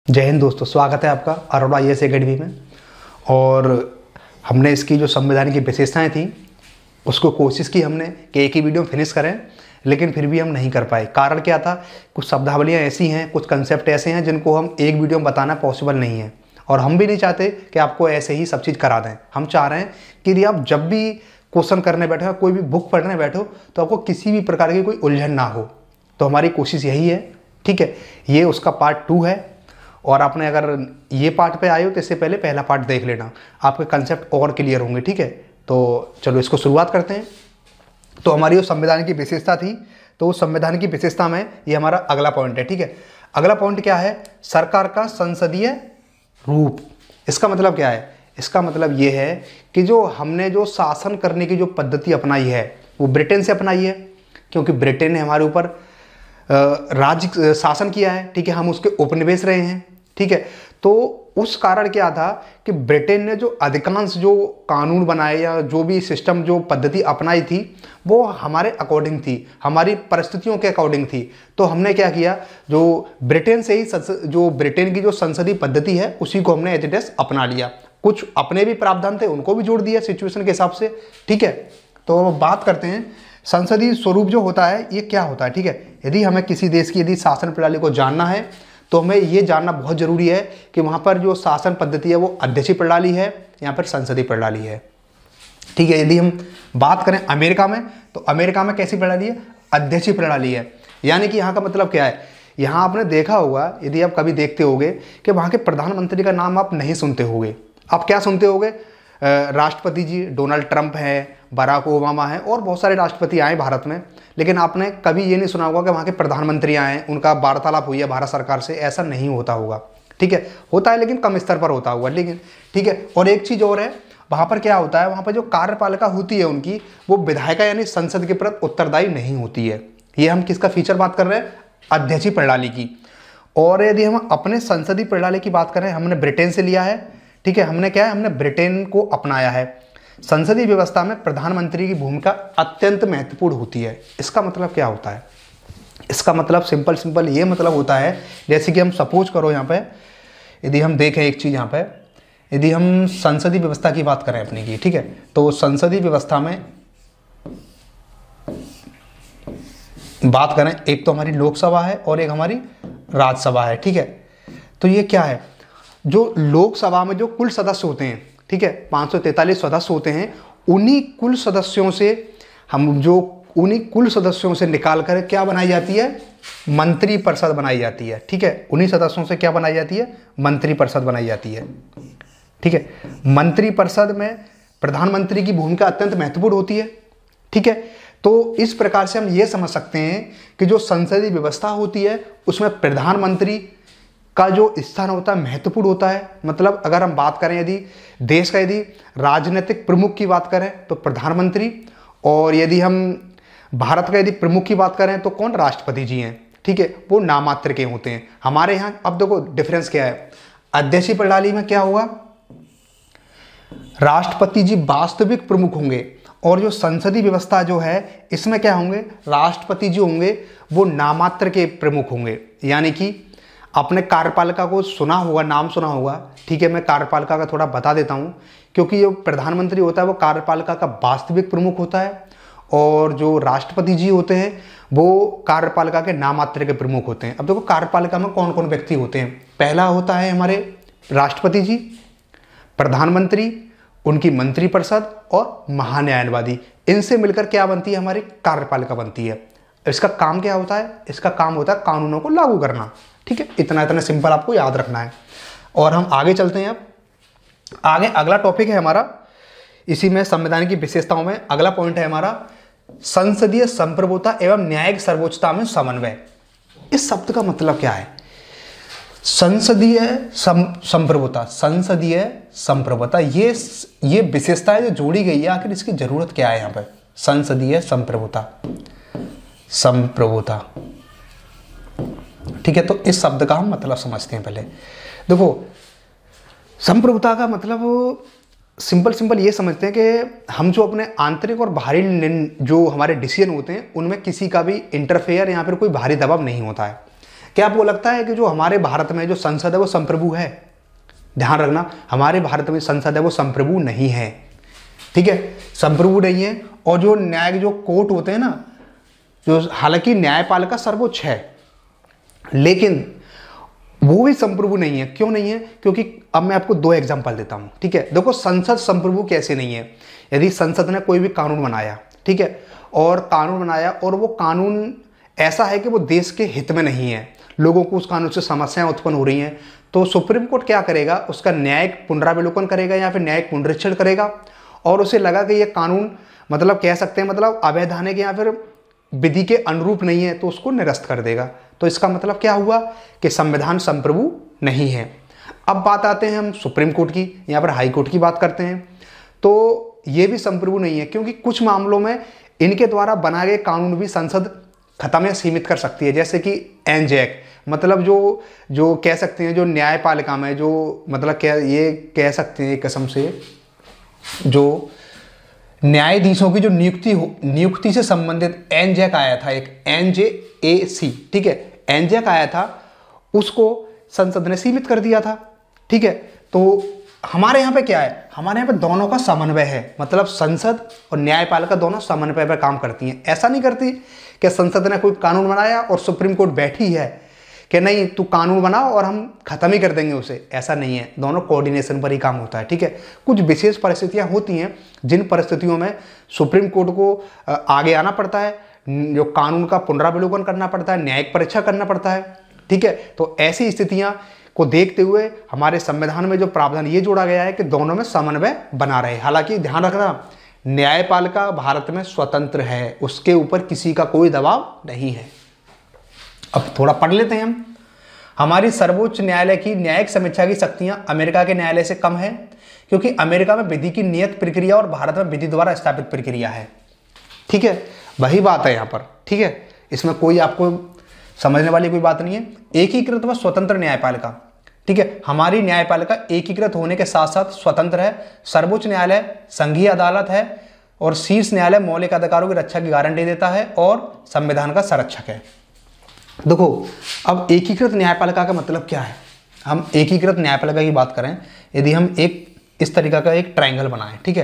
जय हिंद दोस्तों, स्वागत है आपका अरोड़ा IAS एकेडमी में। और हमने इसकी जो संविधान की विशेषताएं थी उसको कोशिश की हमने कि एक ही वीडियो में फिनिश करें, लेकिन फिर भी हम नहीं कर पाए। कारण क्या था, कुछ शब्दावलियाँ ऐसी हैं, कुछ कंसेप्ट ऐसे हैं जिनको हम एक वीडियो में बताना पॉसिबल नहीं है। और हम भी नहीं चाहते कि आपको ऐसे ही सब चीज़ करा दें। हम चाह रहे हैं कि यदि आप जब भी क्वेश्चन करने बैठो, कोई भी बुक पढ़ने बैठो, तो आपको किसी भी प्रकार की कोई उलझन ना हो। तो हमारी कोशिश यही है, ठीक है। ये उसका पार्ट 2 है। और आपने अगर ये पार्ट पे आए हो तो इससे पहले पहला पार्ट देख लेना, आपके कंसेप्ट और क्लियर होंगे, ठीक है। तो चलो इसको शुरुआत करते हैं। तो हमारी जो संविधान की विशेषता थी, तो उस संविधान की विशेषता में ये हमारा अगला पॉइंट है, ठीक है। अगला पॉइंट क्या है? सरकार का संसदीय रूप। इसका मतलब क्या है? इसका मतलब ये है कि जो हमने जो शासन करने की जो पद्धति अपनाई है वो ब्रिटेन से अपनाई है, क्योंकि ब्रिटेन ने हमारे ऊपर राज्य शासन किया है, ठीक है। हम उसके उपनिवेश रहे हैं, ठीक है। तो उस कारण क्या था कि ब्रिटेन ने जो अधिकांश जो कानून बनाए या जो भी सिस्टम जो पद्धति अपनाई थी वो हमारे अकॉर्डिंग थी, हमारी परिस्थितियों के अकॉर्डिंग थी। तो हमने क्या किया, जो ब्रिटेन से ही जो ब्रिटेन की जो संसदीय पद्धति है उसी को हमने एज इट इज अपना लिया। कुछ अपने भी प्रावधान थे उनको भी जोड़ दिया सिचुएशन के हिसाब से, ठीक है। तो बात करते हैं संसदीय स्वरूप जो होता है ये क्या होता है, ठीक है। यदि हमें किसी देश की यदि शासन प्रणाली को जानना है तो हमें ये जानना बहुत जरूरी है कि वहाँ पर जो शासन पद्धति है वो अध्यक्षीय प्रणाली है, यहाँ पर संसदीय प्रणाली है, ठीक है। यदि हम बात करें अमेरिका में, तो अमेरिका में कैसी प्रणाली है? अध्यक्षीय प्रणाली है। यानी कि यहाँ का मतलब क्या है, यहाँ आपने देखा होगा, यदि आप कभी देखते होगे कि वहाँ के प्रधानमंत्री का नाम आप नहीं सुनते होगे। आप क्या सुनते होगे? राष्ट्रपति जी डोनाल्ड ट्रंप है, बराक ओबामा है और बहुत सारे राष्ट्रपति आए भारत में, लेकिन आपने कभी ये नहीं सुना होगा कि वहाँ के प्रधानमंत्री आए, उनका वार्तालाप हुई है भारत सरकार से। ऐसा नहीं होता होगा, ठीक है। होता है लेकिन कम स्तर पर होता होगा, लेकिन ठीक है। और एक चीज़ और है, वहाँ पर क्या होता है, वहाँ पर जो कार्यपालिका होती है उनकी, वो विधायिका यानी संसद के प्रति उत्तरदायी नहीं होती है। ये हम किसका फीचर बात कर रहे हैं? अध्यक्षीय प्रणाली की। और यदि हम अपने संसदीय प्रणाली की बात करें, हमने ब्रिटेन से लिया है, ठीक है। हमने क्या है, हमने ब्रिटेन को अपनाया है। संसदीय व्यवस्था में प्रधानमंत्री की भूमिका अत्यंत महत्वपूर्ण होती है। इसका मतलब क्या होता है? इसका मतलब सिंपल ये मतलब होता है, जैसे कि हम सपोज करो यहाँ पे, यदि हम देखें एक चीज़ यहाँ पे, यदि हम संसदीय व्यवस्था की बात करें अपनी की, ठीक है। तो संसदीय व्यवस्था में बात करें, एक तो हमारी लोकसभा है और एक हमारी राज्यसभा है, ठीक है। तो ये क्या है, जो लोकसभा में जो कुल सदस्य होते हैं, ठीक है, 543 सदस्य होते हैं, उन्हीं कुल सदस्यों से निकाल कर क्या बनाई जाती है? मंत्री परिषद बनाई जाती है, ठीक है। उन्हीं सदस्यों से क्या बनाई जाती है? मंत्री परिषद बनाई जाती है, ठीक है। मंत्री परिषद में प्रधानमंत्री की भूमिका अत्यंत महत्वपूर्ण होती है, ठीक है। तो इस प्रकार से हम ये समझ सकते हैं कि जो संसदीय व्यवस्था होती है उसमें प्रधानमंत्री का जो स्थान होता है महत्वपूर्ण होता है। मतलब अगर हम बात करें, यदि देश का यदि राजनीतिक प्रमुख की बात करें तो प्रधानमंत्री, और यदि हम भारत का यदि प्रमुख की बात करें तो कौन? राष्ट्रपति जी हैं, ठीक है। वो नामात्र के होते हैं हमारे यहाँ। अब देखो डिफरेंस क्या है, अध्यक्षीय प्रणाली में क्या होगा, राष्ट्रपति जी वास्तविक प्रमुख होंगे, और जो संसदीय व्यवस्था जो है इसमें क्या होंगे, राष्ट्रपति जी होंगे वो नामात्र के प्रमुख होंगे। यानी कि आपने कार्यपालिका को सुना होगा, नाम सुना होगा, ठीक है। मैं कार्यपालिका का थोड़ा बता देता हूँ, क्योंकि जो प्रधानमंत्री होता है वो कार्यपालिका का वास्तविक प्रमुख होता है, और जो राष्ट्रपति जी होते हैं वो कार्यपालिका के नामात्र के प्रमुख होते हैं। अब देखो कार्यपालिका में कौन कौन व्यक्ति होते हैं। पहला होता है हमारे राष्ट्रपति जी, प्रधानमंत्री, उनकी मंत्रिपरिषद और महान्यायवादी। इनसे मिलकर क्या बनती है? हमारी कार्यपालिका बनती है। इसका काम क्या होता है? इसका काम होता है कानूनों को लागू करना, ठीक है। इतना सिंपल आपको याद रखना है। और हम आगे चलते हैं। अब आगे अगला टॉपिक है हमारा, इसी में संविधान की विशेषताओं में अगला पॉइंट है हमारा संसदीय संप्रभुता एवं न्यायिक सर्वोच्चता में समन्वय। इस शब्द का मतलब क्या है? संसदीय संप्रभुता, संसदीय संप्रभुता, ये विशेषता है जो जोड़ी गई है। आखिर इसकी जरूरत क्या है यहाँ पर? संसदीय संप्रभुता, ठीक है। तो इस शब्द का हम मतलब समझते हैं पहले। देखो संप्रभुता का मतलब सिंपल ये समझते हैं कि हम जो अपने आंतरिक और बाहरी जो हमारे डिसीजन होते हैं उनमें किसी का भी इंटरफेयर या फिर कोई बाहरी दबाव नहीं होता है। क्या आपको लगता है कि जो हमारे भारत में जो संसद है वो संप्रभु है? ध्यान रखना, हमारे भारत में संसद है वो संप्रभु नहीं है, ठीक है, संप्रभु नहीं है। और जो न्यायिक जो कोर्ट होते हैं ना, जो हालांकि न्यायपालिका सर्वोच्च है, लेकिन वो भी संप्रभु नहीं है। क्यों नहीं है? क्योंकि अब मैं आपको 2 एग्जांपल देता हूं, ठीक है। देखो, संसद संप्रभु कैसे नहीं है? यदि संसद ने कोई भी कानून बनाया, ठीक है, और कानून बनाया और वो कानून ऐसा है कि वो देश के हित में नहीं है, लोगों को उस कानून से समस्याएं उत्पन्न हो रही हैं, तो सुप्रीम कोर्ट क्या करेगा? उसका न्यायिक पुनरावलोकन करेगा या फिर न्यायिक पुनरीक्षण करेगा, और उसे लगा कि ये कानून मतलब कह सकते हैं मतलब अवैधानिक या फिर विधि के अनुरूप नहीं है, तो उसको निरस्त कर देगा। तो इसका मतलब क्या हुआ कि संविधान संप्रभु नहीं है। अब बात आते हैं हम सुप्रीम कोर्ट की, यहाँ पर हाई कोर्ट की बात करते हैं, तो ये भी संप्रभु नहीं है, क्योंकि कुछ मामलों में इनके द्वारा बनाए गए कानून भी संसद खत्म या सीमित कर सकती है। जैसे कि एनजेक, मतलब जो कह सकते हैं जो न्यायपालिका में जो मतलब क्या ये कह सकते हैं कसम से, जो न्यायाधीशों की जो नियुक्ति से संबंधित एनजेक आया था, एक NJAC, ठीक है, एनजेक आया था, उसको संसद ने सीमित कर दिया था, ठीक है। तो हमारे यहाँ पे क्या है? हमारे यहाँ पे दोनों का समन्वय है, मतलब संसद और न्यायपालिका दोनों समन्वय पर काम करती हैं। ऐसा नहीं करती कि संसद ने कोई कानून बनाया और सुप्रीम कोर्ट बैठी है कि नहीं तू कानून बनाओ और हम खत्म ही कर देंगे उसे, ऐसा नहीं है। दोनों कोऑर्डिनेशन पर ही काम होता है, ठीक है। कुछ विशेष परिस्थितियां होती हैं जिन परिस्थितियों में सुप्रीम कोर्ट को आगे आना पड़ता है, जो कानून का पुनरावलोकन करना पड़ता है, न्यायिक परीक्षा करना पड़ता है, ठीक है। तो ऐसी स्थितियां को देखते हुए हमारे संविधान में जो प्रावधान ये जोड़ा गया है कि दोनों में समन्वय बना रहे। हालांकि ध्यान रखना, न्यायपालिका भारत में स्वतंत्र है, उसके ऊपर किसी का कोई दबाव नहीं है। अब थोड़ा पढ़ लेते हैं हम। हमारी सर्वोच्च न्यायालय की न्यायिक समीक्षा की शक्तियां अमेरिका के न्यायालय से कम है, क्योंकि अमेरिका में विधि की नियत प्रक्रिया और भारत में विधि द्वारा स्थापित प्रक्रिया है, ठीक है। वही बात है यहाँ पर, ठीक है, इसमें कोई आपको समझने वाली कोई बात नहीं है। एकीकृत व स्वतंत्र न्यायपालिका, ठीक है, हमारी न्यायपालिका एकीकृत होने के साथ साथ स्वतंत्र है। सर्वोच्च न्यायालय संघीय अदालत है और शीर्ष न्यायालय मौलिक अधिकारों की रक्षा की गारंटी देता है और संविधान का संरक्षक है। देखो, अब एकीकृत न्यायपालिका का मतलब क्या है? हम एकीकृत न्यायपालिका की बात करें, यदि हम एक इस तरीका का एक ट्रायंगल बनाएं, ठीक है,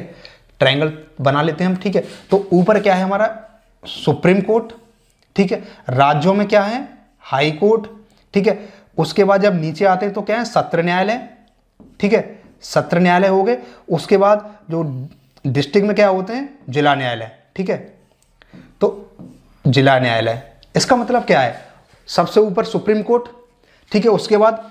ट्रायंगल बना लेते हैं हम, ठीक है। तो ऊपर क्या है हमारा? सुप्रीम कोर्ट, ठीक है। राज्यों में क्या है? हाई कोर्ट, ठीक है। उसके बाद जब नीचे आते हैं तो क्या है? सत्र न्यायालय, ठीक है, सत्र न्यायालय हो गए। उसके बाद जो डिस्ट्रिक्ट में क्या होते हैं? जिला न्यायालय, ठीक है। तो जिला न्यायालय, इसका मतलब क्या है? सबसे ऊपर सुप्रीम कोर्ट, ठीक है, उसके बाद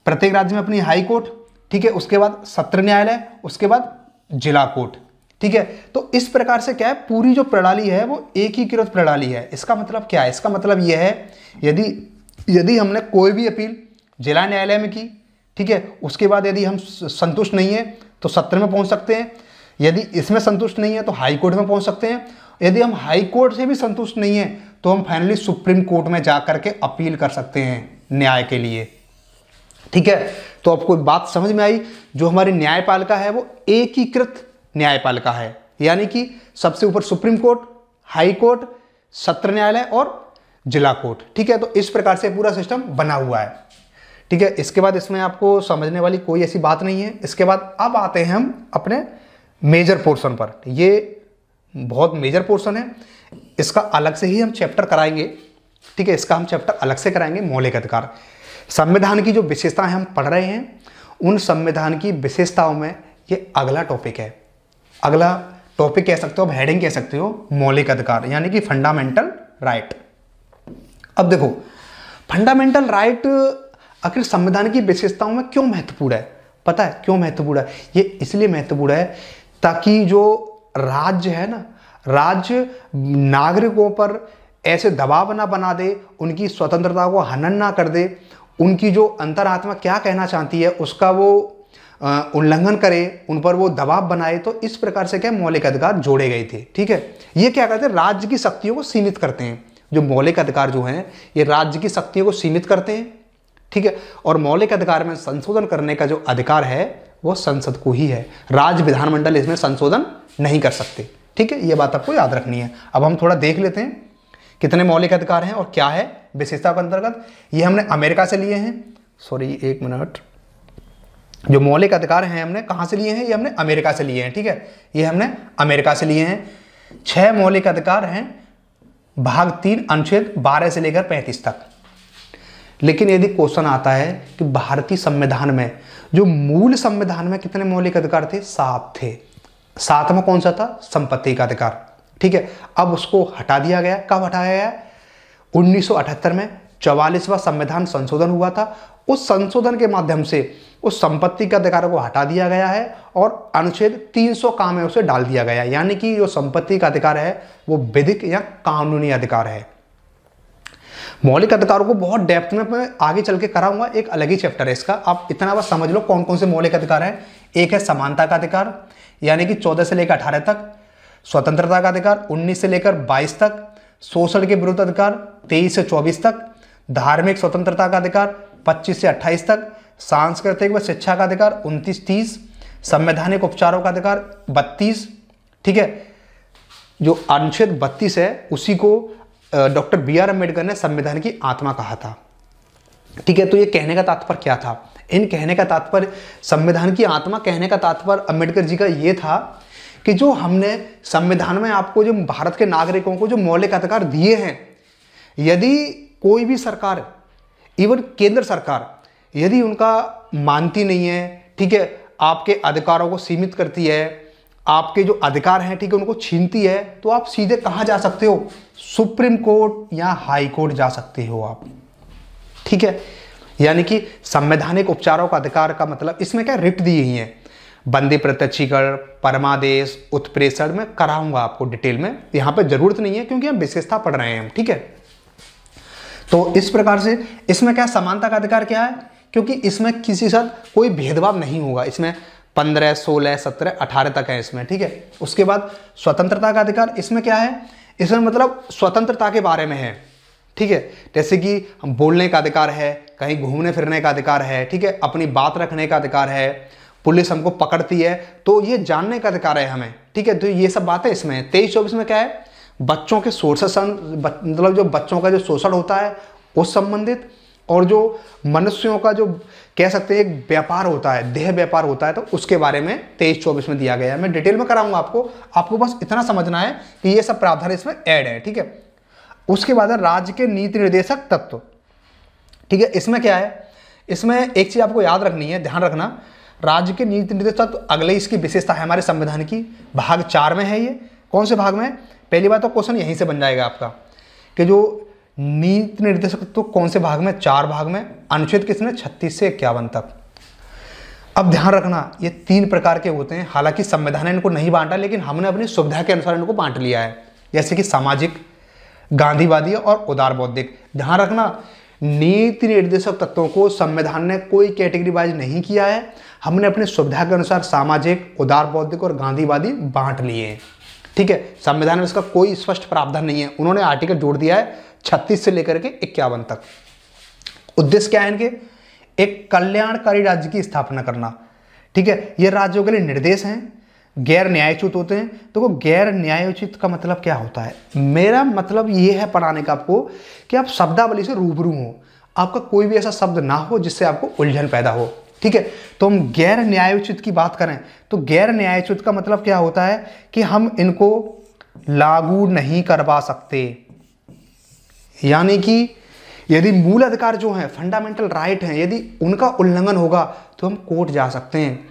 प्रत्येक राज्य में अपनी हाई कोर्ट, ठीक है, उसके बाद सत्र न्यायालय, उसके बाद जिला कोर्ट, ठीक है। तो इस प्रकार से क्या है, पूरी जो प्रणाली है वो एकीकृत प्रणाली है। इसका मतलब क्या है? इसका मतलब यह है, यदि हमने कोई भी अपील जिला न्यायालय में की, ठीक है, उसके बाद यदि हम संतुष्ट नहीं है तो सत्र में पहुंच सकते हैं, यदि इसमें संतुष्ट नहीं है तो हाई कोर्ट में पहुंच सकते हैं, यदि हम हाई कोर्ट से भी संतुष्ट नहीं है तो हम फाइनली सुप्रीम कोर्ट में जाकर के अपील कर सकते हैं न्याय के लिए, ठीक है। तो आपको बात समझ में आई? जो हमारी न्यायपालिका है वो एकीकृत न्यायपालिका है, यानी कि सबसे ऊपर सुप्रीम कोर्ट, हाई कोर्ट, सत्र न्यायालय और जिला कोर्ट, ठीक है। तो इस प्रकार से पूरा सिस्टम बना हुआ है, ठीक है। इसके बाद इसमें आपको समझने वाली कोई ऐसी बात नहीं है। इसके बाद अब आते हैं हम अपने मेजर पोर्शन पर। ये बहुत मेजर पोर्शन है, इसका अलग से ही हम चैप्टर कराएंगे, ठीक है, इसका हम चैप्टर अलग से कराएंगे। मौलिक अधिकार, संविधान की जो विशेषताएं हम पढ़ रहे हैं, उन संविधान की विशेषताओं में ये अगला टॉपिक है। अगला टॉपिक कह सकते हो, अब हेडिंग कह सकते हो, मौलिक अधिकार, यानी कि फंडामेंटल राइट। अब देखो, फंडामेंटल राइट आखिर संविधान की विशेषताओं में क्यों महत्वपूर्ण है? पता है क्यों महत्वपूर्ण है? ये इसलिए महत्वपूर्ण है ताकि जो राज्य है ना, राज्य नागरिकों पर ऐसे दबाव ना बना दे, उनकी स्वतंत्रता को हनन ना कर दे, उनकी जो अंतरात्मा क्या कहना चाहती है उसका वो उल्लंघन करे, उन पर वो दबाव बनाए। तो इस प्रकार से क्या मौलिक अधिकार जोड़े गए थे, ठीक है। ये क्या करते हैं? राज्य की शक्तियों को सीमित करते हैं। जो मौलिक अधिकार जो हैं ये राज्य की शक्तियों को सीमित करते हैं, ठीक है। और मौलिक अधिकार में संशोधन करने का जो अधिकार है वो संसद को ही है, राज्य विधानमंडल इसमें संशोधन नहीं कर सकते, ठीक है। ये बात आपको याद रखनी है। अब हम थोड़ा देख लेते हैं कितने मौलिक अधिकार हैं और क्या है विशेषता के अंतर्गत, ये हमने अमेरिका से लिए हैं। सॉरी एक मिनट, जो मौलिक अधिकार हैं हमने कहाँ से लिए हैं, ये हमने अमेरिका से लिए हैं। ठीक है, ये हमने अमेरिका से लिए हैं। 6 मौलिक अधिकार हैं भाग 3 अनुच्छेद 12 से लेकर 35 तक। लेकिन यदि क्वेश्चन आता है कि भारतीय संविधान में, जो मूल संविधान में कितने मौलिक अधिकार थे, 7 थे। 7वां कौन सा था, संपत्ति का अधिकार। ठीक है, अब उसको हटा दिया गया। कब हटाया गया, 1978 में 44वां संविधान संशोधन हुआ था। उस संशोधन के माध्यम से उस संपत्ति के अधिकार को हटा दिया गया है और अनुच्छेद 300 का में उसे डाल दिया गया है। यानी कि जो संपत्ति का अधिकार है वो विधिक या कानूनी अधिकार है। मौलिक अधिकारों को बहुत डेप्थ में मैं आगे चल के कराऊंगा, एक अलग ही चैप्टर है इसका। आप इतना बस समझ लो कौन कौन से मौलिक अधिकार हैं। एक है समानता का अधिकार, यानी कि 14 से लेकर 18 तक। स्वतंत्रता का अधिकार 19 से लेकर 22 तक। शोषण के विरुद्ध अधिकार 23 से 24 तक। धार्मिक स्वतंत्रता का अधिकार 25 से 28 तक। सांस्कृतिक व शिक्षा का अधिकार 29-30। संवैधानिक उपचारों का अधिकार 32। ठीक है, जो अनुच्छेद 32 है उसी को डॉक्टर बी.आर. अम्बेडकर ने संविधान की आत्मा कहा था। ठीक है, तो ये कहने का तात्पर्य क्या था, इन कहने का तात्पर्य, संविधान की आत्मा कहने का तात्पर्य अम्बेडकर जी का ये था कि जो हमने संविधान में आपको, जो भारत के नागरिकों को जो मौलिक अधिकार दिए हैं, यदि कोई भी सरकार, इवन केंद्र सरकार, यदि उनका मानती नहीं है, ठीक है, आपके अधिकारों को सीमित करती है, आपके जो अधिकार हैं, ठीक है, उनको छीनती है, तो आप सीधे कहाँ जा सकते हो, सुप्रीम कोर्ट या हाई कोर्ट जा सकते हो आप। ठीक है, यानी कि संवैधानिक उपचारों का अधिकार का मतलब इसमें क्या, रिट दी गई है, बंदी प्रत्यक्षीकरण, परमादेश, उत्प्रेषण में कराऊंगा आपको डिटेल में, यहां पर जरूरत नहीं है क्योंकि हम विशेषता पढ़ रहे हैं हम। ठीक है, तो इस प्रकार से इसमें क्या, समानता का अधिकार क्या है, क्योंकि इसमें किसी के साथ कोई भेदभाव नहीं होगा। इसमें 15, 16, 17, 18 तक है इसमें। ठीक है, उसके बाद स्वतंत्रता का अधिकार, इसमें क्या है, इसमें मतलब स्वतंत्रता के बारे में है। ठीक है, जैसे कि हम बोलने का अधिकार है, कहीं घूमने फिरने का अधिकार है, ठीक है, अपनी बात रखने का अधिकार है, पुलिस हमको पकड़ती है तो ये जानने का अधिकार है हमें। ठीक है, तो ये सब बातें इसमें। 23-24 में क्या है, बच्चों के शोषण, मतलब जो बच्चों का जो शोषण होता है उस संबंधित, और जो मनुष्यों का जो कह सकते हैं एक व्यापार होता है, देह व्यापार होता है, तो उसके बारे में 23-24 में दिया गया है। मैं डिटेल में कराऊंगा आपको बस इतना समझना है कि ये सब प्रावधान इसमें ऐड है। ठीक है, उसके बाद है राज्य के नीति निर्देशक तत्व। ठीक है, इसमें क्या है, इसमें एक चीज आपको याद रखनी है, ध्यान रखना, राज्य के नीति निर्देशक तत्व अगले इसकी विशेषता है हमारे संविधान की, भाग 4 में है। ये कौन से भाग में, पहली बात तो क्वेश्चन यहीं से बन जाएगा आपका कि जो नीति निर्देशक तो कौन से भाग में, 4 भाग में, अनुच्छेद किसमें, 36 से 51 तक। अब ध्यान रखना, ये 3 प्रकार के होते हैं, हालांकि संविधान ने इनको नहीं बांटा, लेकिन हमने अपनी सुविधा के अनुसार इनको बांट लिया है, जैसे कि सामाजिक, गांधीवादी और उदार बौद्धिक। ध्यान रखना, नीति निर्देशक तत्वों को संविधान ने कोई कैटेगरी वाइज नहीं किया है, हमने अपनी सुविधा के अनुसार सामाजिक, उदार बौद्धिक और गांधीवादी बांट लिए हैं। ठीक है, संविधान में इसका कोई स्पष्ट प्रावधान नहीं है, उन्होंने आर्टिकल जोड़ दिया है 36 से लेकर के 51 तक। उद्देश्य क्या है इनके, एक कल्याणकारी राज्य की स्थापना करना। ठीक है, ये राज्यों के लिए निर्देश हैं, गैर न्यायोचित होते हैं। तो वो गैर न्यायोचित का मतलब क्या होता है, मेरा मतलब ये है पढ़ाने का आपको कि आप शब्दावली से रूबरू हो, आपका कोई भी ऐसा शब्द ना हो जिससे आपको उलझन पैदा हो। ठीक है, तो हम गैर न्यायोचित की बात करें तो गैर न्यायोचित का मतलब क्या होता है कि हम इनको लागू नहीं करवा सकते, यानी कि यदि मूल अधिकार जो हैं, फंडामेंटल राइट हैं, यदि उनका उल्लंघन होगा तो हम कोर्ट जा सकते हैं।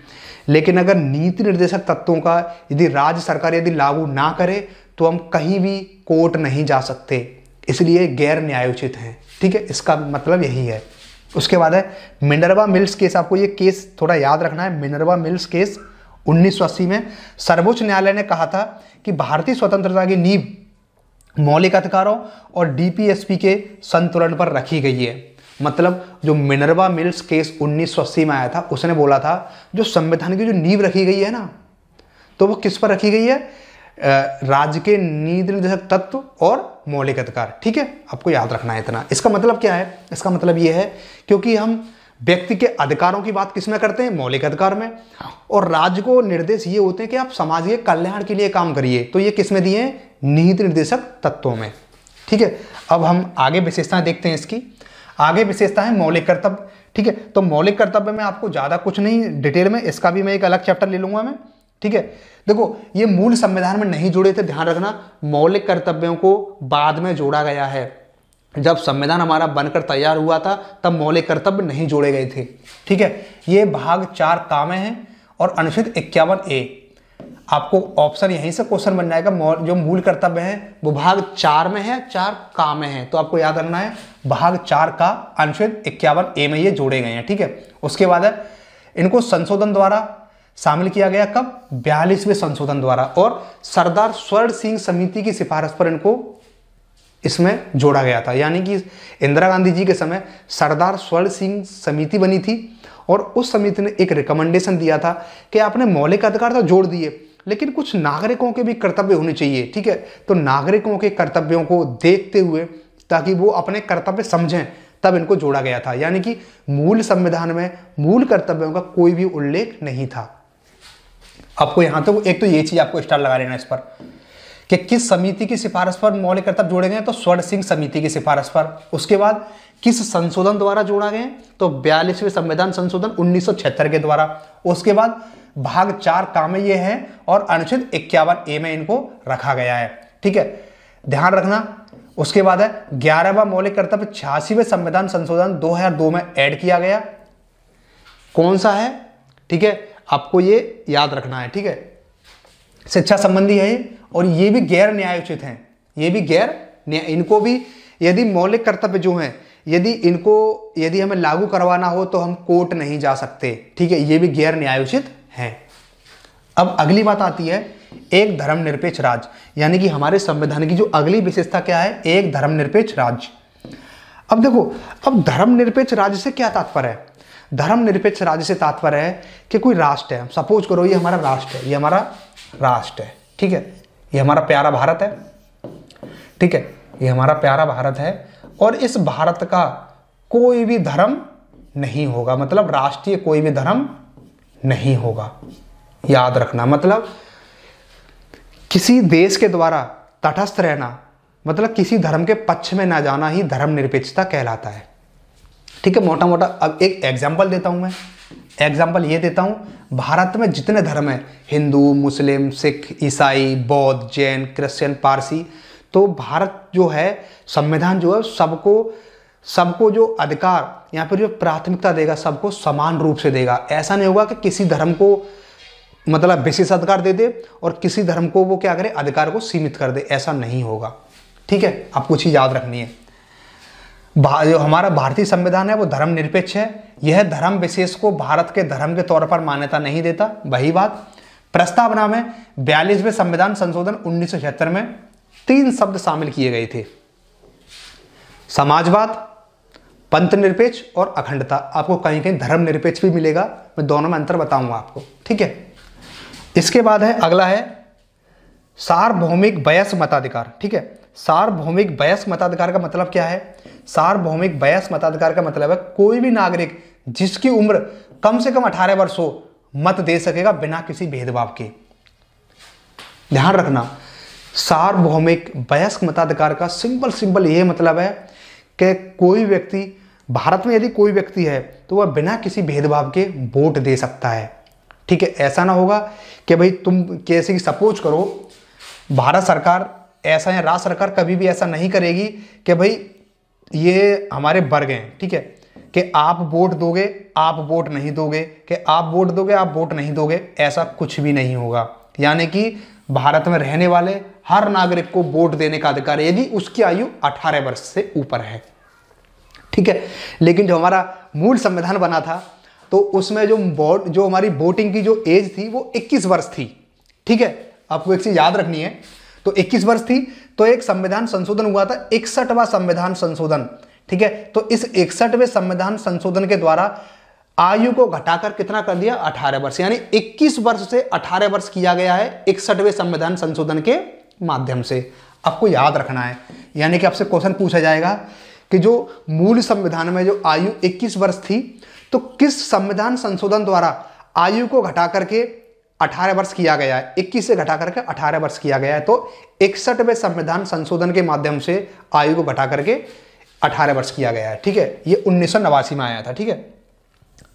लेकिन अगर नीति निर्देशक तत्वों का यदि राज्य सरकार यदि लागू ना करे तो हम कहीं भी कोर्ट नहीं जा सकते, इसलिए गैर न्यायोचित हैं। ठीक है, इसका मतलब यही है। उसके बाद है मिनर्वा मिल्स केस, आपको ये केस थोड़ा याद रखना है। मिनर्वा मिल्स केस 1980 में सर्वोच्च न्यायालय ने कहा था कि भारतीय स्वतंत्रता की नींव मौलिक अधिकारों और डीपीएसपी के संतुलन पर रखी गई है। मतलब जो मिनर्वा मिल्स केस 1980 में आया था, उसने बोला था जो संविधान की जो नींव रखी गई है ना, तो वो किस पर रखी गई है, राज्य के नीति निर्देशक तत्व और मौलिक अधिकार। ठीक है, आपको याद रखना है इतना। इसका मतलब क्या है, इसका मतलब ये है क्योंकि हम व्यक्ति के अधिकारों की बात किस में करते हैं, मौलिक अधिकार में, और राज्य को निर्देश ये होते हैं कि आप समाज के कल्याण के लिए काम करिए, तो ये किस में दिए हैं, नीति निर्देशक तत्वों में। ठीक है, अब हम आगे विशेषताएं देखते हैं इसकी। आगे विशेषता है मौलिक कर्तव्य। ठीक है, तो मौलिक कर्तव्य में आपको ज़्यादा कुछ नहीं डिटेल में, इसका भी मैं एक अलग चैप्टर ले लूंगा मैं। ठीक है, देखो ये मूल संविधान में नहीं जुड़े थे, ध्यान रखना, मौलिक कर्तव्यों को बाद में जोड़ा गया है। जब संविधान हमारा बनकर तैयार हुआ था तब मौलिक कर्तव्य नहीं जोड़े गए थे। ठीक है, ये भाग 4 का में है और अनुच्छेद 51A, आपको ऑप्शन यहीं से क्वेश्चन बन जाएगा। जो मूल कर्तव्य है वो भाग 4 में है, 4 का में है, तो आपको याद रखना है भाग 4 का अनुच्छेद 51A में ये जोड़े गए हैं। ठीक है, उसके बाद है इनको संशोधन द्वारा शामिल किया गया, कब? 42वें संशोधन द्वारा, और सरदार स्वर्ण सिंह समिति की सिफारिश पर इनको इसमें जोड़ा गया था। यानी कि इंदिरा गांधी जी के समय सरदार स्वर्ण सिंह समिति बनी थी और उस समिति ने एक रिकमेंडेशन दिया था कि आपने मौलिक अधिकार तो जोड़ दिए लेकिन कुछ नागरिकों के भी कर्तव्य होने चाहिए। ठीक है, तो नागरिकों के कर्तव्यों को देखते हुए ताकि वो अपने कर्तव्य समझें, तब इनको जोड़ा गया था। यानी कि मूल संविधान में मूल कर्तव्यों का कोई भी उल्लेख नहीं था। आपको यहां तो एक तो ये चीज आपको स्टार लगा लेना इस पर कि किस समिति की सिफारिश पर मौलिक कर्तव्य जोड़े गए, तो स्वर्ण सिंह समिति की सिफारिश पर। उसके बाद किस संशोधन द्वारा जोड़ा गया, तो 42वें संविधान संशोधन 1976 के द्वारा। उसके बाद भाग 4 का में ये है और अनुच्छेद 51A में इनको रखा गया है। ठीक है, ध्यान रखना। उसके बाद है 11वां मौलिक कर्तव्य 86वें संविधान संशोधन 2002 में ऐड किया गया। कौन सा है? ठीक है, आपको ये याद रखना है। ठीक है, शिक्षा संबंधी है ये, और ये भी गैर न्यायोचित हैं। ये भी इनको भी यदि मौलिक कर्तव्य जो हैं यदि हमें लागू करवाना हो तो हम कोर्ट नहीं जा सकते। ठीक है, ये भी गैर न्यायोचित हैं। अब अगली बात आती है एक धर्मनिरपेक्ष राज्य, यानी कि हमारे संविधान की जो अगली विशेषता क्या है, एक धर्मनिरपेक्ष राज्य। अब देखो, अब धर्मनिरपेक्ष राज्य से क्या तात्पर्य है? धर्मनिरपेक्ष राज्य से तात्पर्य है कि कोई राष्ट्र है, सपोज करो ये हमारा राष्ट्र है, ये हमारा राष्ट्र है। ठीक है, ये हमारा प्यारा भारत है। ठीक है, ये हमारा प्यारा भारत है और इस भारत का कोई भी धर्म नहीं होगा, मतलब राष्ट्रीय कोई भी धर्म नहीं होगा। याद रखना, मतलब किसी देश के द्वारा तटस्थ रहना, मतलब किसी धर्म के पक्ष में ना जाना ही धर्मनिरपेक्षता कहलाता है। ठीक है, मोटा मोटा अब एक एग्जाम्पल देता हूं मैं। एग्जाम्पल ये देता हूं, भारत में जितने धर्म हैं, हिंदू, मुस्लिम, सिख, ईसाई, बौद्ध, जैन, क्रिश्चियन, पारसी, तो भारत जो है संविधान जो है सबको जो अधिकार यहाँ पर जो प्राथमिकता देगा सबको समान रूप से देगा। ऐसा नहीं होगा कि किसी धर्म को मतलब विशेष अधिकार दे दे और किसी धर्म को वो क्या करे, अधिकार को सीमित कर दे, ऐसा नहीं होगा। ठीक है, आपको चीज याद रखनी है। जो हमारा भारतीय संविधान है वो धर्मनिरपेक्ष है। यह धर्म विशेष को भारत के धर्म के तौर पर मान्यता नहीं देता। वही बात प्रस्तावना में 42वें संविधान संशोधन 1976 में 3 शब्द शामिल किए गए थे, समाजवाद, पंथ निरपेक्ष और अखंडता। आपको कहीं कहीं धर्मनिरपेक्ष भी मिलेगा, मैं दोनों में अंतर बताऊंगा आपको। ठीक है, इसके बाद है अगला है सार्वभौमिक वयस्क मताधिकार। ठीक है, सार्वभौमिक वयस्क मताधिकार का मतलब क्या है? सार्वभौमिक वयस्क मताधिकार का मतलब है कोई भी नागरिक जिसकी उम्र कम से कम 18 वर्ष हो मत दे सकेगा बिना किसी भेदभाव के। ध्यान रखना, सार्वभौमिक वयस्क मताधिकार का सिंपल ये मतलब है कि कोई व्यक्ति भारत में यदि कोई व्यक्ति है तो वह बिना किसी भेदभाव के वोट दे सकता है। ठीक है, ऐसा ना होगा कि भाई तुम कैसे कि सपोज करो भारत सरकार ऐसा या राज्य सरकार कभी भी ऐसा नहीं करेगी कि भाई ये हमारे वर्ग हैं, ठीक है, कि आप वोट दोगे आप वोट नहीं दोगे, कि आप वोट दोगे आप वोट नहीं दोगे, ऐसा कुछ भी नहीं होगा। यानी कि भारत में रहने वाले हर नागरिक को वोट देने का अधिकार है यदि उसकी आयु 18 वर्ष से ऊपर है। ठीक है, लेकिन जो हमारा मूल संविधान बना था तो उसमें जो हमारी वोटिंग की जो एज थी वो 21 वर्ष थी। ठीक है, आपको एक चीज याद रखनी है, तो 21 वर्ष थी तो एक संविधान संशोधन हुआ था, 61वां संविधान संशोधन। ठीक है, तो इस 61वें संविधान संशोधन के द्वारा आयु को घटाकर कितना कर दिया, 18 वर्ष, यानी 21 वर्ष से 18 वर्ष किया गया है 61वें संविधान संशोधन के माध्यम से। आपको याद रखना है, यानी कि आपसे क्वेश्चन पूछा जाएगा कि जो मूल संविधान में जो आयु 21 वर्ष थी तो किस संविधान संशोधन द्वारा आयु को घटा करके 18 वर्ष किया गया है, 21 से घटा करके 18 वर्ष किया गया है। तो 61वें संविधान संशोधन के माध्यम से आयु को घटा करके 18 वर्ष किया गया है। ठीक है, ये 1989 में आया था। ठीक है,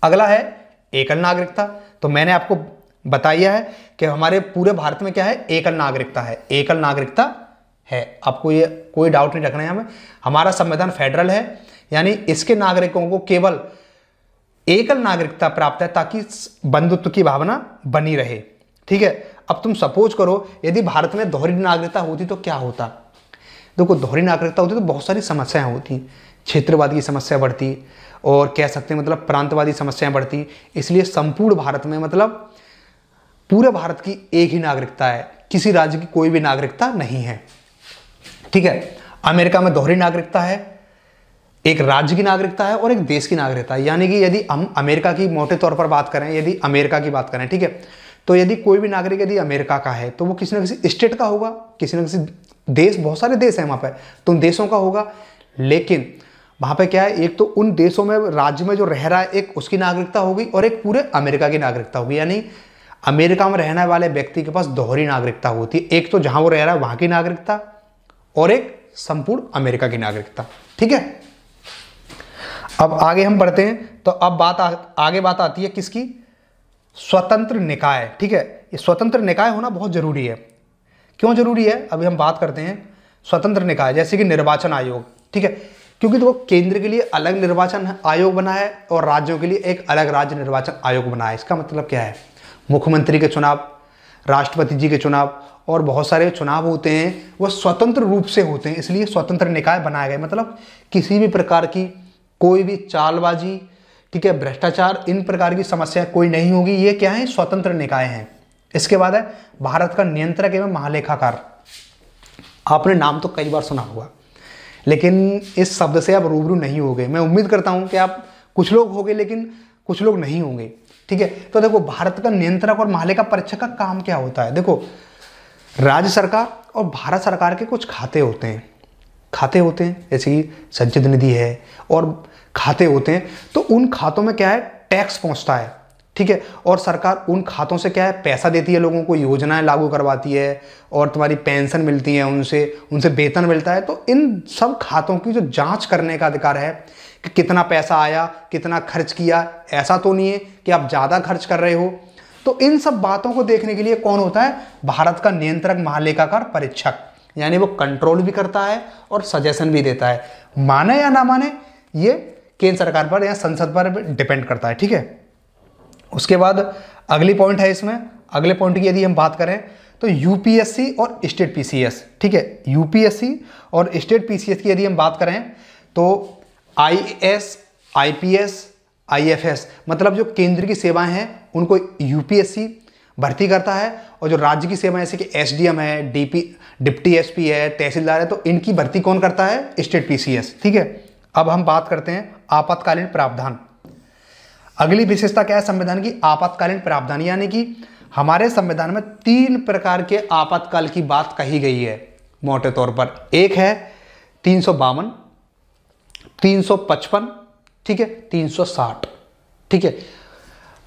अगला है एकल नागरिकता। तो मैंने आपको बताया है कि हमारे पूरे भारत में क्या है, एकल नागरिकता है, एकल नागरिकता है। आपको ये कोई डाउट नहीं रखना है हमें। हमारा संविधान फेडरल है, यानी इसके नागरिकों को केवल एकल नागरिकता प्राप्त है ताकि बंधुत्व की भावना बनी रहे। ठीक है, अब तुम सपोज करो यदि भारत में दोहरी नागरिकता होती तो क्या होता। देखो, दोहरी नागरिकता होती तो बहुत सारी समस्याएं होती, क्षेत्रवाद की समस्या बढ़ती और कह सकते हैं मतलब प्रांतवादी समस्याएं बढ़ती। इसलिए संपूर्ण भारत में मतलब पूरे भारत की एक ही नागरिकता है, किसी राज्य की कोई भी नागरिकता नहीं है। ठीक है, अमेरिका में दोहरी नागरिकता है, एक राज्य की नागरिकता है और एक देश की नागरिकता है। यानी कि यदि हम अमेरिका की मोटे तौर पर बात करें, यदि अमेरिका की बात करें, ठीक है, तो यदि कोई भी नागरिक यदि अमेरिका का है तो वो किसी न किसी स्टेट का होगा, किसी न किसी देश, बहुत सारे देश हैं वहाँ पे, तो उन देशों का होगा। लेकिन वहाँ पे क्या है, एक तो उन देशों में राज्य में जो रह रहा है एक उसकी नागरिकता होगी और एक पूरे अमेरिका की नागरिकता होगी। यानी अमेरिका में रहने वाले व्यक्ति के पास दोहरी नागरिकता होती है, एक तो जहाँ वो रह रहा है वहाँ की नागरिकता और एक संपूर्ण अमेरिका की नागरिकता। ठीक है, अब आगे हम बढ़ते हैं। तो अब आगे बात आती है किसकी, स्वतंत्र निकाय। ठीक है, ये स्वतंत्र निकाय होना बहुत जरूरी है। क्यों जरूरी है, अभी हम बात करते हैं। स्वतंत्र निकाय जैसे कि निर्वाचन आयोग। ठीक है, क्योंकि देखो केंद्र के लिए अलग निर्वाचन आयोग बना है और राज्यों के लिए एक अलग राज्य निर्वाचन आयोग बना है। इसका मतलब क्या है, मुख्यमंत्री के चुनाव, राष्ट्रपति जी के चुनाव और बहुत सारे चुनाव होते हैं वो स्वतंत्र रूप से होते हैं, इसलिए स्वतंत्र निकाय बनाया गया। मतलब किसी भी प्रकार की कोई भी चालबाजी, ठीक है, भ्रष्टाचार, इन प्रकार की समस्या कोई नहीं होगी। ये क्या है, स्वतंत्र निकाय हैं। इसके बाद है भारत का नियंत्रक एवं महालेखाकार। आपने नाम तो कई बार सुना होगा, लेकिन इस शब्द से आप रूबरू नहीं होंगे। मैं उम्मीद करता हूं कि आप कुछ लोग होंगे लेकिन कुछ लोग नहीं होंगे। ठीक है, तो देखो भारत का नियंत्रक और महालेखा परीक्षक का काम क्या होता है। देखो, राज्य सरकार और भारत सरकार के कुछ खाते होते हैं, जैसे कि संचित निधि है और खाते होते हैं। तो उन खातों में क्या है, टैक्स पहुंचता है। ठीक है, और सरकार उन खातों से क्या है, पैसा देती है, लोगों को योजनाएं लागू करवाती है और तुम्हारी पेंशन मिलती है, उनसे वेतन मिलता है। तो इन सब खातों की जो जांच करने का अधिकार है कि कितना पैसा आया, कितना खर्च किया, ऐसा तो नहीं है कि आप ज़्यादा खर्च कर रहे हो। तो इन सब बातों को देखने के लिए कौन होता है, भारत का नियंत्रक महालेखाकार परीक्षक। यानी वो कंट्रोल भी करता है और सजेशन भी देता है। माने या ना माने ये केंद्र सरकार पर या संसद पर डिपेंड करता है। ठीक है, उसके बाद अगली पॉइंट है इसमें, अगले पॉइंट की यदि हम बात करें तो यूपीएससी और स्टेट पीसीएस। ठीक है, यूपीएससी और स्टेट पीसीएस की यदि हम बात करें तो आईएएस, आईपीएस, आईएफएस, मतलब जो केंद्र की सेवाएं हैं उनको यूपीएससी भर्ती करता है और जो राज्य की सेवाएं जैसे कि एसडीएम है, डिप्टी एसपी है, तहसीलदार है, तो इनकी भर्ती कौन करता है, स्टेट पीसीएस। ठीक है, अब हम बात करते हैं आपातकालीन प्रावधान। अगली विशेषता क्या है संविधान की, आपातकालीन प्रावधान। यानी कि हमारे संविधान में 3 प्रकार के आपातकाल की बात कही गई है मोटे तौर पर। एक है 352, 355, ठीक है, 360। ठीक है,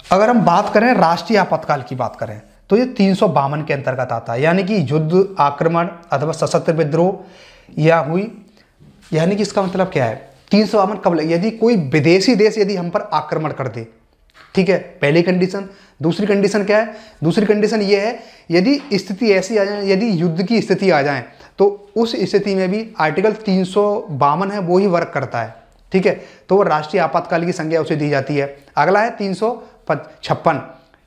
अगर हम बात करें राष्ट्रीय आपातकाल की बात करें तो ये 352 के अंतर्गत आता है। यानी कि युद्ध, आक्रमण अथवा सशस्त्र विद्रोह या हुई, यानी कि इसका मतलब क्या है, 352 कब लगे, यदि कोई विदेशी देश यदि हम पर आक्रमण कर दे। ठीक है, पहली कंडीशन। दूसरी कंडीशन क्या है, दूसरी कंडीशन ये है यदि स्थिति ऐसी आ जाए, यदि युद्ध की स्थिति आ जाए तो उस स्थिति में भी आर्टिकल 352 है वो ही वर्क करता है। ठीक है, तो वो राष्ट्रीय आपातकाल की संज्ञा उसे दी जाती है। अगला है 356।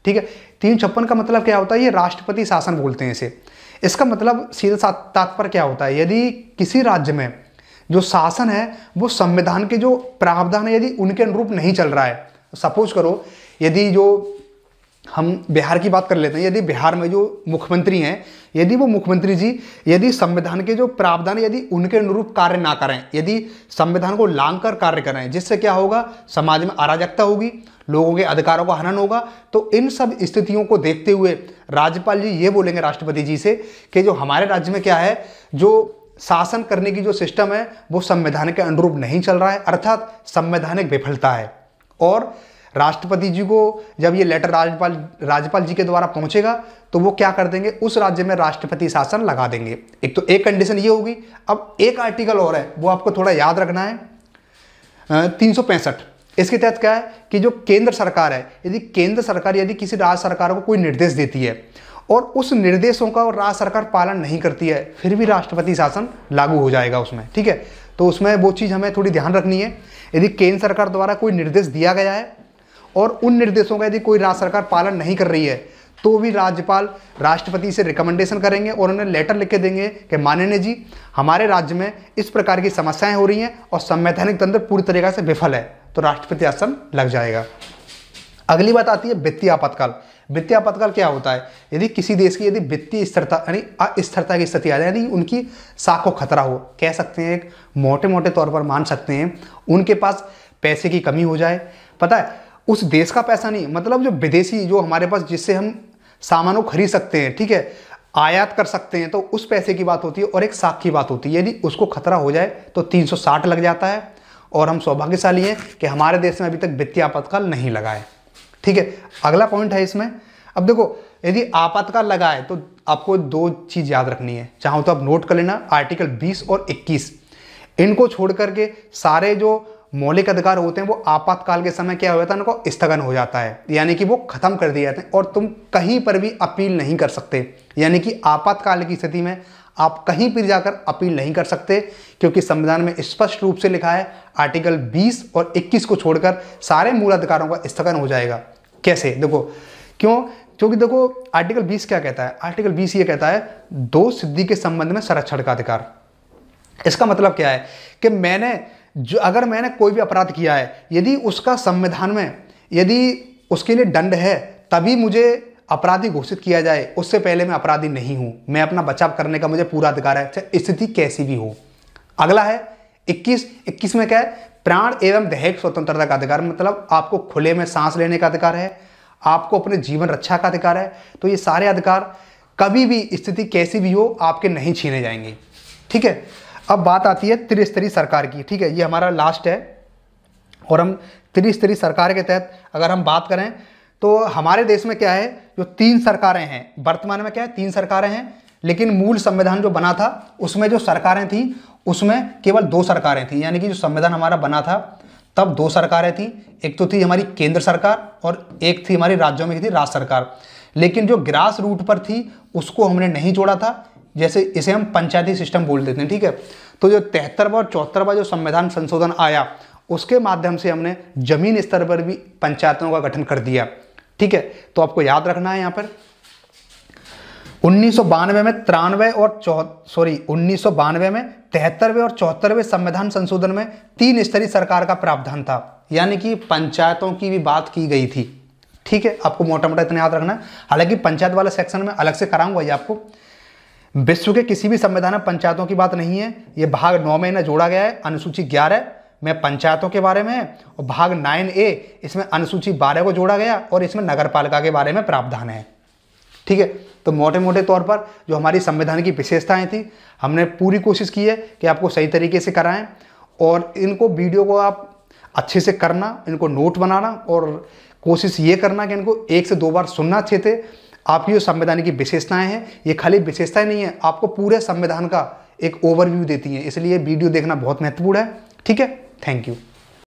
ठीक है, 356 का मतलब क्या होता है, ये राष्ट्रपति शासन बोलते हैं इसे। इसका मतलब सीधा तात्पर्य क्या होता है, यदि किसी राज्य में जो शासन है वो संविधान के जो प्रावधान है यदि उनके अनुरूप नहीं चल रहा है। सपोज करो यदि जो हम बिहार की बात कर लेते हैं, यदि बिहार में जो मुख्यमंत्री हैं, यदि वो मुख्यमंत्री जी यदि संविधान के जो प्रावधान यदि उनके अनुरूप कार्य ना करें, यदि संविधान को लांघ कर कार्य करें, जिससे क्या होगा, समाज में अराजकता होगी, लोगों के अधिकारों का हनन होगा। तो इन सब स्थितियों को देखते हुए राज्यपाल जी ये बोलेंगे राष्ट्रपति जी से कि जो हमारे राज्य में क्या है, जो शासन करने की जो सिस्टम है वो संविधान के अनुरूप नहीं चल रहा है, अर्थात संवैधानिक विफलता है। और राष्ट्रपति जी को जब ये लेटर राज्यपाल जी के द्वारा पहुंचेगा तो वो क्या कर देंगे, उस राज्य में राष्ट्रपति शासन लगा देंगे। एक तो एक कंडीशन ये होगी। अब एक आर्टिकल और है, वो आपको थोड़ा याद रखना है, 365। इसके तहत क्या है कि जो केंद्र सरकार है, यदि केंद्र सरकार यदि किसी राज्य सरकार को कोई निर्देश देती है और उस निर्देशों का राज्य सरकार पालन नहीं करती है, फिर भी राष्ट्रपति शासन लागू हो जाएगा उसमें। ठीक है, तो उसमें वो चीज़ हमें थोड़ी ध्यान रखनी है। यदि केंद्र सरकार द्वारा कोई निर्देश दिया गया है और उन निर्देशों का यदि कोई राज्य सरकार पालन नहीं कर रही है, तो भी राज्यपाल राष्ट्रपति से रिकमेंडेशन करेंगे और उन्हें लेटर लिख के देंगे कि माननीय जी, हमारे राज्य में इस प्रकार की समस्याएं हो रही हैं और संवैधानिक तंत्र पूरी तरीके से विफल है, तो राष्ट्रपति शासन लग जाएगा। अगली बात आती है वित्तीय आपातकाल। वित्तीय आपातकाल क्या होता है? यदि किसी देश की यदि वित्तीय स्थिरता यानी अस्थिरता की स्थिति आ जाए, यानी उनकी साख को खतरा हो, कह सकते हैं, एक मोटे मोटे तौर पर मान सकते हैं, उनके पास पैसे की कमी हो जाए। पता है, उस देश का पैसा नहीं, मतलब जो विदेशी जो हमारे पास जिससे हम सामानों खरीद सकते हैं, ठीक है, आयात कर सकते हैं, तो उस पैसे की बात होती है और एक साख की बात होती है। यदि उसको खतरा हो जाए तो 360 लग जाता है। और हम सौभाग्यशाली हैं कि हमारे देश में अभी तक वित्तीय आपातकाल नहीं लगा है। ठीक है, अगला पॉइंट है इसमें। अब देखो, यदि आपातकाल लगा है तो आपको दो चीज याद रखनी है, चाहो तो आप नोट कर लेना, आर्टिकल 20 और 21, इनको छोड़ करके सारे जो मौलिक अधिकार होते हैं वो आपातकाल के समय क्या हो जाता है, उनको स्थगन हो जाता है, यानी कि वो खत्म कर दिए जाते हैं और तुम कहीं पर भी अपील नहीं कर सकते। यानी कि आपातकाल की स्थिति में आप कहीं पर जाकर अपील नहीं कर सकते, क्योंकि संविधान में स्पष्ट रूप से लिखा है आर्टिकल 20 और 21 को छोड़कर सारे मूल अधिकारों का स्थगन हो जाएगा। कैसे? देखो, क्यों? क्योंकि देखो आर्टिकल 20 क्या कहता है? आर्टिकल 20 ये कहता है दो सिद्धि के संबंध में संरक्षण का अधिकार। इसका मतलब क्या है कि अगर मैंने कोई भी अपराध किया है, यदि उसका संविधान में यदि उसके लिए दंड है, तभी मुझे अपराधी घोषित किया जाए, उससे पहले मैं अपराधी नहीं हूं। मैं अपना बचाव करने का मुझे पूरा अधिकार है, चाहे स्थिति कैसी भी हो। अगला है 21 में क्या है? प्राण एवं दैहिक स्वतंत्रता का अधिकार, मतलब आपको खुले में सांस लेने का अधिकार है, आपको अपने जीवन रक्षा का अधिकार है। तो ये सारे अधिकार कभी भी स्थिति कैसी भी हो आपके नहीं छीने जाएंगे। ठीक है, अब बात आती है त्रिस्तरीय सरकार की। ठीक है, ये हमारा लास्ट है और हम त्रिस्तरीय सरकार के तहत अगर हम बात करें तो हमारे देश में क्या है, जो 3 सरकारें हैं वर्तमान में, क्या है, 3 सरकारें हैं, लेकिन मूल संविधान जो बना था उसमें जो सरकारें थी उसमें केवल 2 सरकारें थी। यानी कि जो संविधान हमारा बना था तब 2 सरकारें थी, एक तो थी हमारी केंद्र सरकार और एक थी हमारी राज्यों में थी राज्य सरकार। लेकिन जो ग्रास रूट पर थी उसको हमने नहीं जोड़ा था, जैसे इसे हम पंचायती सिस्टम बोल देते हैं। ठीक है, तो जो 73वां और 74वां जो संविधान संशोधन आया उसके माध्यम से हमने जमीन स्तर पर भी पंचायतों का गठन कर दिया। ठीक है, तो आपको याद रखना है यहाँ पर 1992 में 73वें में 73वें और 74वें संविधान संशोधन में 3 स्तरीय सरकार का प्रावधान था, यानी कि पंचायतों की भी बात की गई थी। ठीक है, आपको मोटा मोटा इतना याद रखना है। हालांकि पंचायत वाले सेक्शन में अलग से कराऊंगा ये आपको। विश्व के किसी भी संविधान में पंचायतों की बात नहीं है। ये भाग 9 में इन्हें जोड़ा गया है, अनुसूची 11 में पंचायतों के बारे में है और भाग 9A इसमें अनुसूची 12 को जोड़ा गया और इसमें नगरपालिका के बारे में प्रावधान है। ठीक है, तो मोटे मोटे तौर पर जो हमारी संविधान की विशेषताएं थी हमने पूरी कोशिश की है कि आपको सही तरीके से कराएं, और इनको वीडियो को आप अच्छे से करना, इनको नोट बनाना और कोशिश ये करना कि इनको 1 से 2 बार सुनना अच्छे से। आपकी जो संविधान की विशेषताएं हैं ये खाली विशेषताएं नहीं है, आपको पूरे संविधान का एक ओवरव्यू देती हैं, इसलिए वीडियो देखना बहुत महत्वपूर्ण है। ठीक है, थैंक यू।